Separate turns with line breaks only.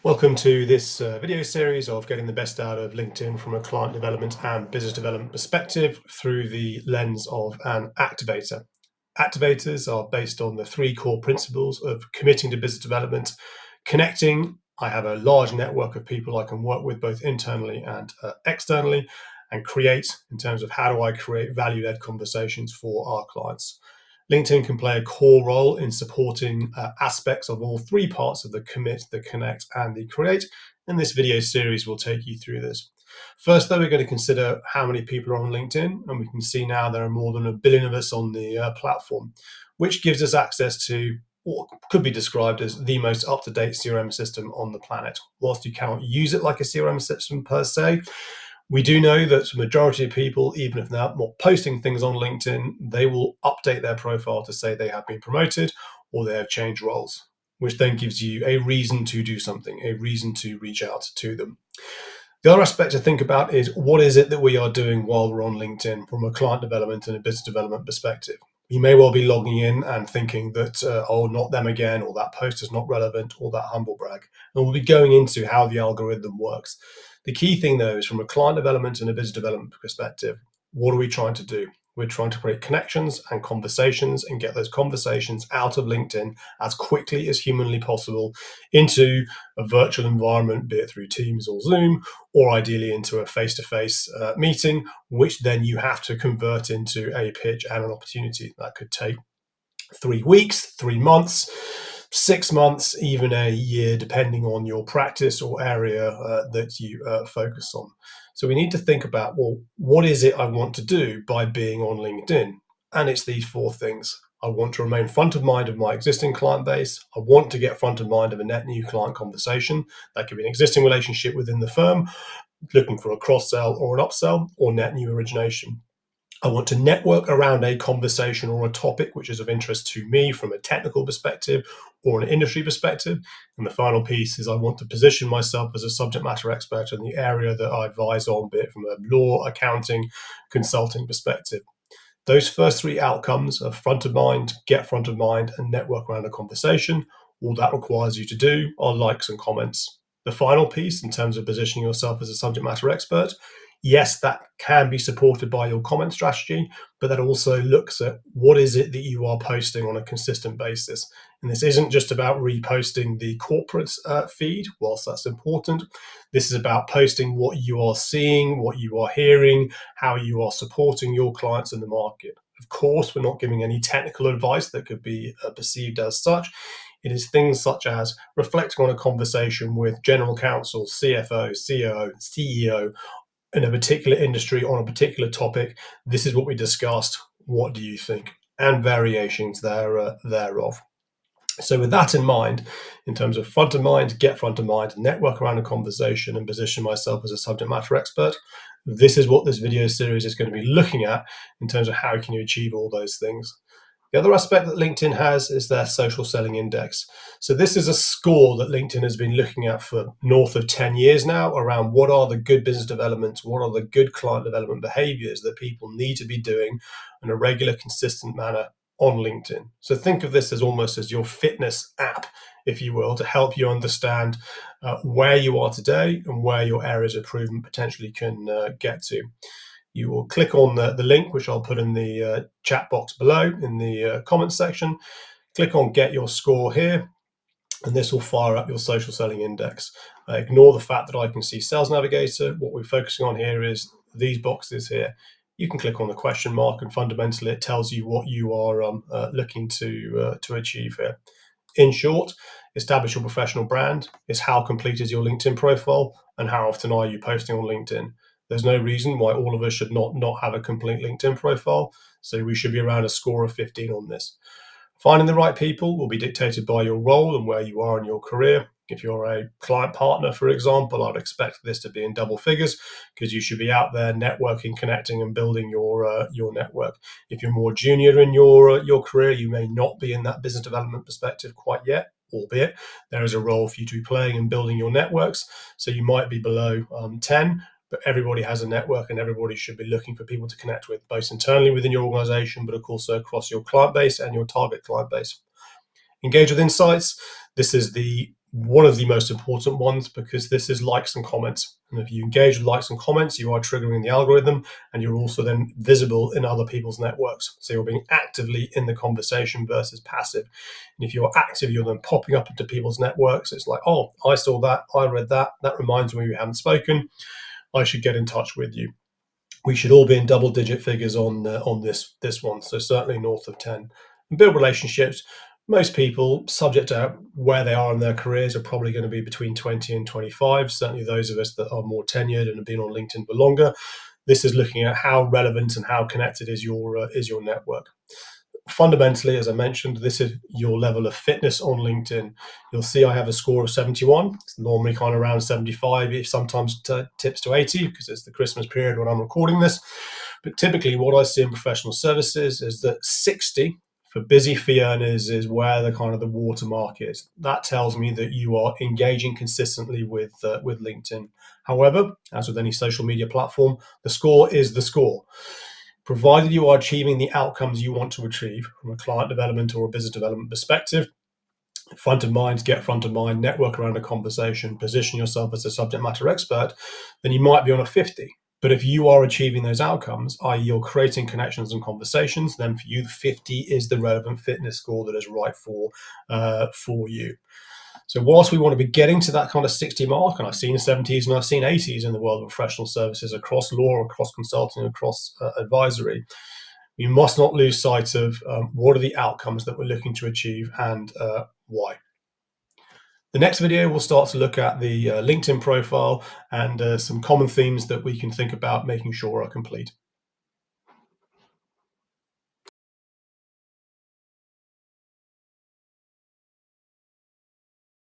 Welcome to this video series of getting the best out of LinkedIn from a client development and business development perspective through the lens of an activator. Activators are based on the three core principles of committing to business development, connecting. I have a large network of people I can work with both internally and externally, and create in terms of how do I create value-led conversations for our clients. LinkedIn can play a core role in supporting aspects of all three parts of the commit, the connect, and the create. And this video series will take you through this. First, though, we're going to consider how many people are on LinkedIn, and we can see now there are more than 1 billion of us on the platform, which gives us access to what could be described as the most up-to-date CRM system on the planet. Whilst you cannot use it like a CRM system per se, we do know that the majority of people, even if they're not posting things on LinkedIn, they will update their profile to say they have been promoted or they have changed roles, which then gives you a reason to do something, a reason to reach out to them. The other aspect to think about is what is it that we are doing while we're on LinkedIn from a client development and a business development perspective. You may well be logging in and thinking that, oh, not them again, or that post is not relevant, or that humble brag. And we'll be going into how the algorithm works. The key thing, though, is from a client development and a business development perspective, what are we trying to do? We're trying to create connections and conversations and get those conversations out of LinkedIn as quickly as humanly possible into a virtual environment, be it through Teams or Zoom, or ideally into a face-to-face meeting, which then you have to convert into a pitch and an opportunity. That could take 3 weeks, 3 months, 6 months, even a year, depending on your practice or area that you focus on. So we need to think about, well, what is it I want to do by being on LinkedIn? And it's these 4 things. I want to remain front of mind of my existing client base. I want to get front of mind of a net new client conversation. That could be an existing relationship within the firm, looking for a cross-sell or an upsell, or net new origination. I want to network around a conversation or a topic which is of interest to me from a technical perspective or an industry perspective. And the final piece is I want to position myself as a subject matter expert in the area that I advise on, be it from a law, accounting, consulting perspective. Those first 3 outcomes of front of mind, get front of mind, and network around a conversation, all that requires you to do are likes and comments. The final piece, in terms of positioning yourself as a subject matter expert, yes, that can be supported by your comment strategy, but that also looks at what is it that you are posting on a consistent basis. And this isn't just about reposting the corporate feed, whilst that's important. This is about posting what you are seeing, what you are hearing, how you are supporting your clients in the market. Of course, we're not giving any technical advice that could be perceived as such. It is things such as reflecting on a conversation with general counsel, CFO, COO, CEO in a particular industry on a particular topic. This is what we discussed. What do you think? And variations thereof. So, with that in mind, in terms of front of mind, get front of mind, network around a conversation, and position myself as a subject matter expert, this is what this video series is going to be looking at in terms of how can you achieve all those things. The other aspect that LinkedIn has is their social selling index. So this is a score that LinkedIn has been looking at for north of 10 years now around what are the good business developments, what are the good client development behaviors that people need to be doing in a regular, consistent manner on LinkedIn. So think of this as almost as your fitness app, if you will, to help you understand where you are today and where your areas of improvement potentially can get to. You will click on the link, which I'll put in the chat box below in the comments section. Click on Get Your Score here, and this will fire up your social selling index. Ignore the fact that I can see Sales Navigator. What we're focusing on here is these boxes here. You can click on the question mark, and fundamentally it tells you what you are looking to achieve here. In short, establish your professional brand is how complete is your LinkedIn profile and how often are you posting on LinkedIn. There's no reason why all of us should not have a complete LinkedIn profile. So we should be around a score of 15 on this. Finding the right people will be dictated by your role and where you are in your career. If you're a client partner, for example, I'd expect this to be in double figures because you should be out there networking, connecting, and building your network. If you're more junior in your career, you may not be in that business development perspective quite yet, albeit there is a role for you to be playing in building your networks. So you might be below 10, but everybody has a network and everybody should be looking for people to connect with, both internally within your organization, but of course across your client base and your target client base. Engage with insights. This is the one of the most important ones, because this is likes and comments. And if you engage with likes and comments, you are triggering the algorithm, and you're also then visible in other people's networks. So you're being actively in the conversation versus passive. And if you're active, you're then popping up into people's networks. It's like, oh, I saw that, I read that, that reminds me we haven't spoken. I should get in touch with you. We should all be in double-digit figures on this one, so certainly north of 10. And build relationships. Most people, subject to where they are in their careers, are probably going to be between 20 and 25. Certainly, those of us that are more tenured and have been on LinkedIn for longer. This is looking at how relevant and how connected is your network. Fundamentally, as I mentioned, this is your level of fitness on LinkedIn. You'll see I have a score of 71. It's normally kind of around 75. It sometimes tips to 80 because it's the Christmas period when I'm recording this. But typically, what I see in professional services is that 60 for busy fee earners is where the kind of the watermark is. That tells me that you are engaging consistently with LinkedIn. However, as with any social media platform, the score is the score. Provided you are achieving the outcomes you want to achieve from a client development or a business development perspective, front of mind, get front of mind, network around a conversation, position yourself as a subject matter expert, then you might be on a 50. But if you are achieving those outcomes, i.e., you're creating connections and conversations, then for you, 50 is the relevant fitness score that is right for you. So whilst we want to be getting to that kind of 60 mark, and I've seen 70s and I've seen 80s in the world of professional services across law, across consulting, across advisory, we must not lose sight of what are the outcomes that we're looking to achieve and why. The next video, we'll start to look at the LinkedIn profile and some common themes that we can think about making sure are complete.